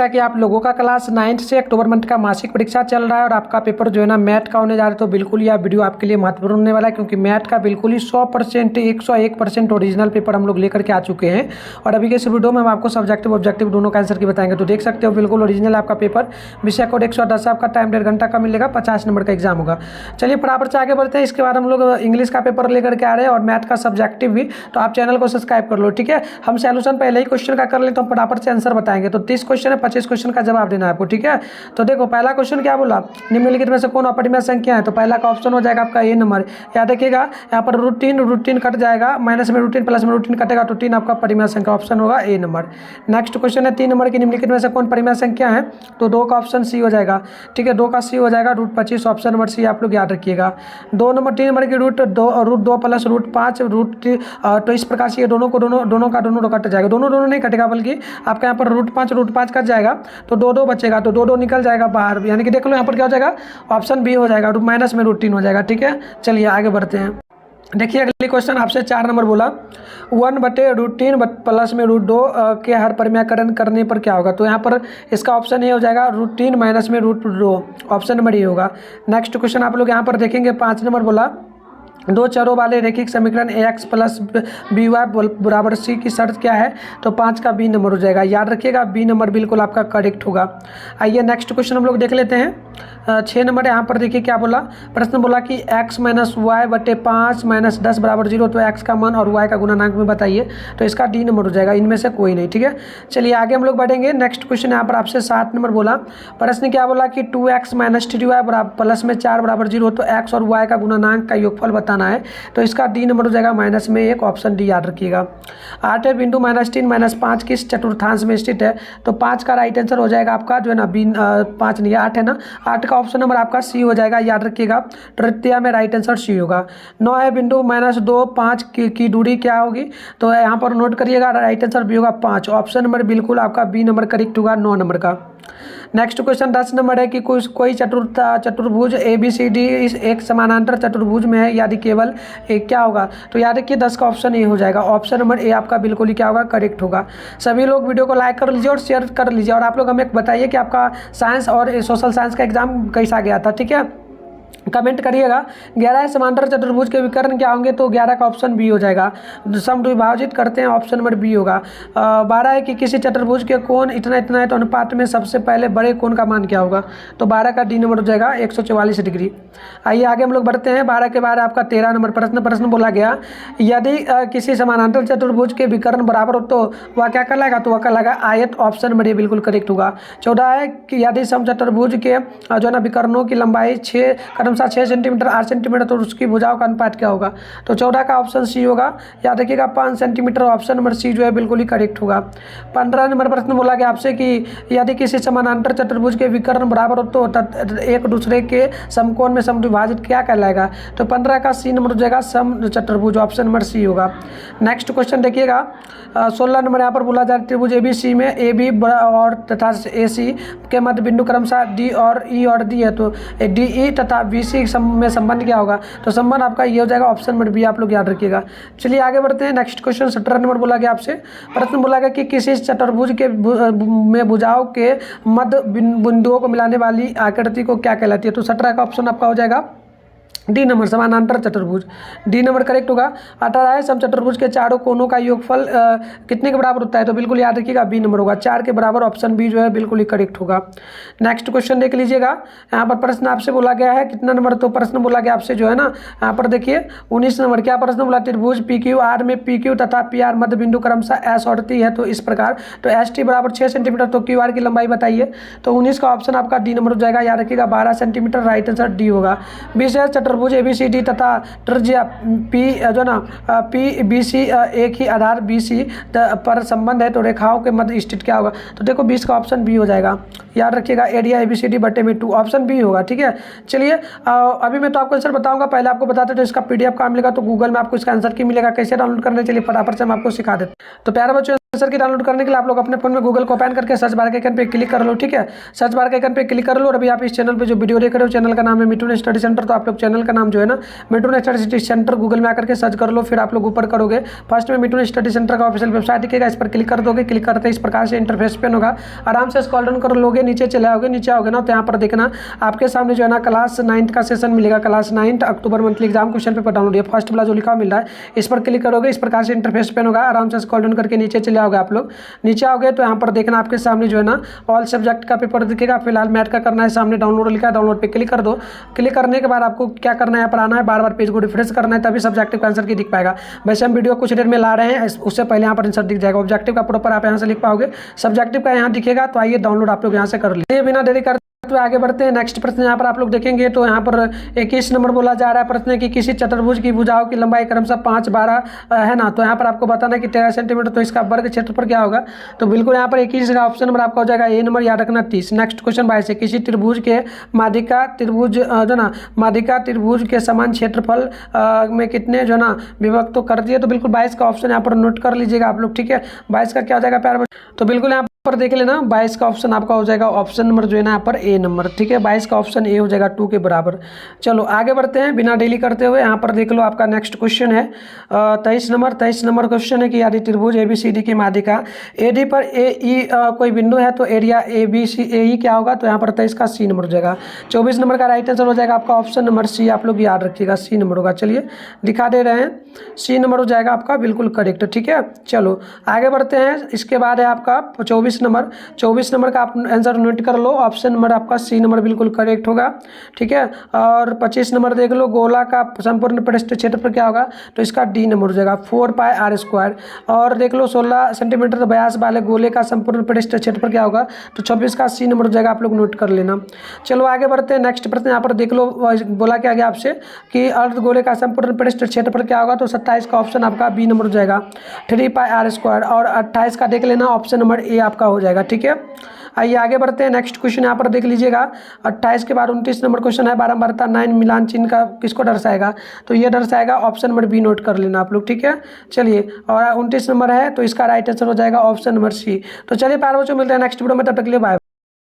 कि आप लोगों का क्लास 9 से अक्टूबर मंथ का मासिक परीक्षा चल रहा है और आपका पेपर जो है ना मैथ का होने जा रहा है, तो बिल्कुल यह वीडियो आपके लिए महत्वपूर्ण होने वाला है, क्योंकि मैथ का बिल्कुल ही 100% 101% ओरिजिनल पेपर हम लोग लेकर के आ चुके हैं। और अभी के इस वीडियो में हम आपको सब्जेक्टिव ऑब्जेक्टिव दोनों का आंसर की बताएंगे। तो देख सकते हो बिल्कुल ओरिजिनल आपका पेपर, विषय कोड 110 आपका टाइम 1.5 घंटा का मिलेगा, 50 नंबर का एग्जाम होगा। चलिए फटाफट से आगे बढ़ते हैं। इसके बाद हम लोग इंग्लिश का पेपर लेकर के आ रहे हैं और मैथ का सब्जेक्टिव भी, तो आप चैनल को सब्सक्राइब कर लो, ठीक है। हम सॉल्यूशन पहले ही क्वेश्चन का कर ले तो हम फटाफट से आंसर बताएंगे। तो 30 क्वेश्चन है, 25 क्वेश्चन का जवाब देना है आपको, ठीक है। तो देखो पहला क्वेश्चन क्या बोला, निम्नलिखित में से कौन अपरिमेय संख्या है। तो पहला का ऑप्शन हो जाएगा आपका ए नंबर। याद रखिएगा यहाँ पर रूटीन कट जाएगा, माइनस में रूटीन प्लस में रूटीन कटेगा, तो 3 आपका परिमेय संख्या, ऑप्शन होगा ए नंबर। नेक्स्ट क्वेश्चन है 3 नंबर की, निम्नलिखित में से कौन परिमेय संख्या है। तो 2 का ऑप्शन सी हो जाएगा, ठीक है। 2 का सी हो जाएगा √25, ऑप्शन नंबर सी आप लोग याद रखिएगा। 3 नंबर की √2 प्लस √5 तो इस प्रकार से ये दोनों का दोनों कट जाएगा, दोनों नहीं कटेगा, बल्कि आपका यहाँ पर √5 कट जाएगा, तो 2 बचेगा, तो 2 निकल जाएगा बाहर, यानी कि देख लो यहाँ पर क्या हो जाएगा, ऑप्शन बी हो जाएगा, माइनस में √3 हो जाएगा, ठीक है। चलिए आगे बढ़ते हैं। देखिए अगले क्वेश्चन आपसे 4 नंबर बोला 1/√3 प्लस में √2 के हर परिमेयकरण करने पर क्या होगा। तो यहाँ पर इसका ऑप्शन ये हो जाएगा √3 माइनस में √2, ऑप्शन नंबर ये होगा। नेक्स्ट क्वेश्चन आप लोग यहाँ पर देखेंगे 5 नंबर बोला 2 चरों वाले रैखिक समीकरण ax प्लस by बराबर c की शर्त क्या है। तो 5 का बी नंबर हो जाएगा, याद रखिएगा बी नंबर बिल्कुल आपका करेक्ट होगा। आइए नेक्स्ट क्वेश्चन हम लोग देख लेते हैं। 6 नंबर यहाँ पर देखिए क्या बोला, प्रश्न बोला कि x - y/5 - 10 = 0, तो x का मान और y का गुणनांक में बताइए। तो इसका डी नंबर हो जाएगा, इनमें से कोई नहीं, ठीक है। चलिए आगे हम लोग बढ़ेंगे। नेक्स्ट क्वेश्चन यहाँ पर आपसे 7 नंबर बोला, प्रश्न क्या बोला कि 2x - 3y प्लस में 4 = 0, तो x और y का गुणनांक का योगफल बताना है। तो इसका डी नंबर हो जाएगा माइनस में 1, ऑप्शन डी याद रखिएगा। 8 बिंदु -3 - 5 किस चतुर्थांश में स्थित है। तो 5 का राइट आंसर हो जाएगा आपका जो है ना 5 नहीं 8 है ना, 8 का ऑप्शन नंबर आपका सी हो जाएगा, याद रखिएगा। तृतीया में राइट आंसर सी होगा। 9 है बिंदु -2 5 की दूरी क्या होगी। तो यहाँ पर नोट करिएगा, राइट आंसर बी होगा 5, ऑप्शन नंबर बिल्कुल आपका बी नंबर करेक्ट होगा 9 नंबर का। नेक्स्ट क्वेश्चन 10 नंबर है कि कोई चतुर्भुज ABCD इस एक समानांतर चतुर्भुज में है, यदि केवल एक क्या होगा। तो याद रखिए 10 का ऑप्शन ए हो जाएगा, ऑप्शन नंबर ए आपका बिल्कुल ही क्या होगा, करेक्ट होगा। सभी लोग वीडियो को लाइक कर लीजिए और शेयर कर लीजिए, और आप लोग हमें बताइए कि आपका साइंस और सोशल साइंस का एग्जाम कैसा गया था, ठीक है। कमेंट करिएगा। 11 समांतर चतुर्भुज के विकर्ण क्या होंगे। तो 11 का ऑप्शन बी हो जाएगा, सम विभाजित करते हैं, ऑप्शन नंबर बी होगा। 12 है कि किसी चतुर्भुज के कोण इतना है, तो अनुपात में सबसे पहले बड़े कोण का मान क्या होगा। तो 12 का डी नंबर हो जाएगा 144 डिग्री। आइए आगे हम लोग बढ़ते हैं। 12 के बाद आपका 13 नंबर प्रश्न बोला गया, यदि किसी समानांतर चतुर्भुज के विकर्ण बराबर हो तो वह क्या कहलाएगा। तो वह कहलाएगा आयत, ऑप्शन नंबर ए बिल्कुल करेक्ट होगा। 14 है कि यदि समचतुर्भुज के जो है ना विकर्णों की लंबाई 6 सेंटीमीटर 8 सेंटीमीटर, तो उसकी भुजाओं का अनुपात क्या होगा। तो 14 का ऑप्शन सी होगा, याद रखिएगा 5 सेंटीमीटर, ऑप्शन नंबर सी जो है बिल्कुल ही करेक्ट होगा। 15 नंबर प्रश्न बोला गया आपसे कि यदि किसी समानांतर चतुर्भुज के विकर्ण बराबर हो तो एक दूसरे के समकोण में समद्विभाजित क्या कहलाएगा। तो 15 का सी नंबर हो जाएगा सम चतुर्भुज, ऑप्शन नंबर सी होगा। नेक्स्ट क्वेश्चन देखिएगा 16 नंबर यहाँ पर बोला जाए त्रिभुज ABC में AB और तथा AC के मध्य बिंदु क्रमशः D और E और D है, तो DE तथा BC में संबंध क्या होगा। तो संबंध आपका ये हो जाएगा, ऑप्शन नंबर बी आप लोग याद रखिएगा। चलिए आगे बढ़ते हैं। नेक्स्ट क्वेश्चन 17 नंबर बोला गया आपसे, प्रश्न बोला गया कि किसी चतुर्भुज के में भुजाओं के मध्य बिंदुओं को मिलाने वाली आकृति को क्या कहलाती है। तो 17 का ऑप्शन आपका हो जाएगा डी नंबर, समानांतर चतुर्भुज, डी नंबर करेक्ट होगा। 18 है समचतुर्भुज के चारों कोनों का योगफल कितने के बराबर होता है। तो बिल्कुल याद रखिएगा बी नंबर होगा, 4 के बराबर, ऑप्शन बी जो है बिल्कुल ही करेक्ट होगा। नेक्स्ट क्वेश्चन देख लीजिएगा, यहाँ पर प्रश्न आपसे बोला गया है कितना नंबर। तो प्रश्न बोला गया आपसे जो है ना यहाँ पर देखिए 19 नंबर, क्या प्रश्न बोला, त्रिभुज PQR में PQ तथा PR मध्य बिंदु क्रमशः S और T है, तो इस प्रकार। तो ST बराबर 6 सेंटीमीटर, तो QR की लंबाई बताइए। तो 19 का ऑप्शन आपका डी नंबर हो जाएगा, याद रखिएगा 12 सेंटीमीटर, राइट आंसर डी होगा। 20 है चतुर्भुज ABCD तथा त्रिज्या P जो ना PBC एक ही आधार BC पर संबंध है, तो रेखाओं के मध्य स्थित क्या होगा। तो देखो 20 का ऑप्शन बी हो जाएगा, याद रखिएगा एरिया ABCD/2, ऑप्शन बी होगा, ठीक है। चलिए अभी मैं तो आपको आंसर बताऊंगा, पहले आपको बताते तो इसका PDF कहाँ मिलेगा। तो गूगल में आपको इसका आंसर की मिलेगा, कैसे डाउनलोड करना है, चलिए फटाफट से हम आपको सिखा देते। तो प्यारे बच्चों आंसर की डाउनलोड करने के लिए आप लोग अपने फोन में गूगल को ओपन करके सर्च बार के आइकन पे क्लिक कर लो। ठीक है, सर्च बार के आइकन पे क्लिक कर लो और अभी आप इस चैनल पे जो वीडियो देख रहे हो चैनल का नाम है मिठुन स्टडी सेंटर। तो आप लोग चैनल का नाम जो है ना मिठुन स्टडी सेंटर गूगल में आकर के सर्च कर लो। फिर आप लोग ऊपर करोगे फर्स्ट में मिठुन स्टडी सेंटर का ऑफिशियल वेबसाइट दिखेगा, इस पर क्लिक कर दोगे। क्लिक करते इस प्रकार से इंटरफेस पेन होगा, आराम से स्क्रॉल डाउन कर लोगे, नीचे चले आओगे। नीचे आओगे ना तो यहाँ पर देखना आपके सामने जो है ना क्लास 9 का सेशन मिलेगा। Class 9 October monthly exam question paper download, ये फर्स्ट वाला जो लिखा मिल रहा है इस पर क्लिक करोगे। इस प्रकार से इंटरफेस पेन होगा, आराम से स्क्रॉल डाउन करके नीचे चले आओगे। आप लोग नीचे आओगे तो यहाँ पर देखना आपके सामने जो है ना ऑल सब्जेक्ट का पेपर दिखेगा। फिलहाल मैथ का करना है, सामने डाउनलोड लिखा है, डाउनलोड पे क्लिक कर दो। क्लिक करने के बाद आपको क्या करना है, यहाँ पर आना है, बार बार पेज को रिफ्रेश करना है, तभी सब्जेक्टिव का आंसर की दिख पाएगा। वैसे हम वीडियो कुछ देर में ला रहे हैं, उससे पहले यहाँ पर आंसर दिख जाएगा। ऑब्जेक्टिव का प्रॉपर आप यहाँ से लिख पाओगे, सब्जेक्टिव का यहाँ दिखेगा। तो आइए डाउनलोड आप लोग यहाँ से कर लीजिए। बिना देरी कर तो आगे बढ़ते हैं। नेक्स्ट प्रश्न यहाँ पर आप लोग देखेंगे तो यहाँ पर 21 नंबर बोला जा रहा है प्रश्न कि किसी चतुर्भुज की भुजाओं की लंबाई क्रमशः 5, 12 है ना। तो यहाँ पर आपको बताना है कि 13 सेंटीमीटर, तो इसका वर्ग क्षेत्रफल क्या होगा। तो बिल्कुल यहाँ पर 21 का ऑप्शन नंबर आपका हो जाएगा ए नंबर, याद रखना 30। नेक्स्ट क्वेश्चन 22 है, किसी त्रिभुज के माध्यिका त्रिभुज जो ना माध्यिका त्रिभुज के समान क्षेत्रफल में कितने जो ना विभक्त तो कर दिए। तो बिल्कुल 22 का ऑप्शन यहाँ पर नोट कर लीजिएगा आप लोग। ठीक है, 22 का क्या हो जाएगा प्यार। तो बिल्कुल यहाँ पर देख लेना 22 का ऑप्शन आपका हो जाएगा ऑप्शन नंबर जो है ना यहाँ पर ए नंबर। ठीक है, 22 का ऑप्शन ए हो जाएगा 2 के बराबर। चलो आगे बढ़ते हैं बिना डेली करते हुए। यहाँ पर देख लो आपका नेक्स्ट क्वेश्चन है 23 नंबर क्वेश्चन है कि यदि त्रिभुज ABCD की माध्यिका AD पर AE कोई बिंदु है तो एरिया ABCAE क्या होगा। तो यहाँ पर 23 का सी नंबर हो जाएगा। 24 नंबर का राइट आंसर हो जाएगा आपका ऑप्शन नंबर सी। आप लोग याद रखिएगा सी नंबर होगा। चलिए दिखा दे रहे हैं, सी नंबर हो जाएगा आपका बिल्कुल करेक्ट। ठीक है, चलो आगे बढ़ते हैं। इसके बाद है आपका 24 नंबर का आप आंसर नोट कर लो, ऑप्शन नंबर आपका सी नंबर बिल्कुल करेक्ट होगा। ठीक है, और 25 नंबर देख लो, गोला का संपूर्ण पृष्ठ क्षेत्रफल क्या होगा। तो इसका डी नंबर हो जाएगा 4πr²। और देख लो 16 सेंटीमीटर व्यास वाले गोले का संपूर्ण पृष्ठ क्षेत्रफल क्या होगा। तो 26 का सी नंबर हो जाएगा, आप लोग नोट कर लेना। चलो आगे बढ़ते हैं। नेक्स्ट प्रश्न यहाँ पर देख लो, बोला क्या गया आपसे कि अर्धगोले का संपूर्ण पृष्ठ क्षेत्रफल क्या होगा। तो 27 का ऑप्शन आपका बी नंबर हो जाएगा 3πr²। और 28 का देख लेना, ऑप्शन नंबर ए आपका हो जाएगा। ठीक है, आइए आगे बढ़ते हैं। नेक्स्ट क्वेश्चन यहाँ पर देख लीजिएगा 28 के बाद 29 नंबर क्वेश्चन है, बारंबारता 9 मिलान चिन्ह का किसको दर्शाएगा। तो ये दर्शाएगा ऑप्शन नंबर बी, नोट कर लेना आप लोग। ठीक है, चलिए और 29 नंबर है तो इसका राइट आंसर हो जाएगा ऑप्शन नंबर सी। तो चलिए प्यारे बच्चों, मिलते हैं नेक्स्ट वीडियो में, तब तक के लिए बाय।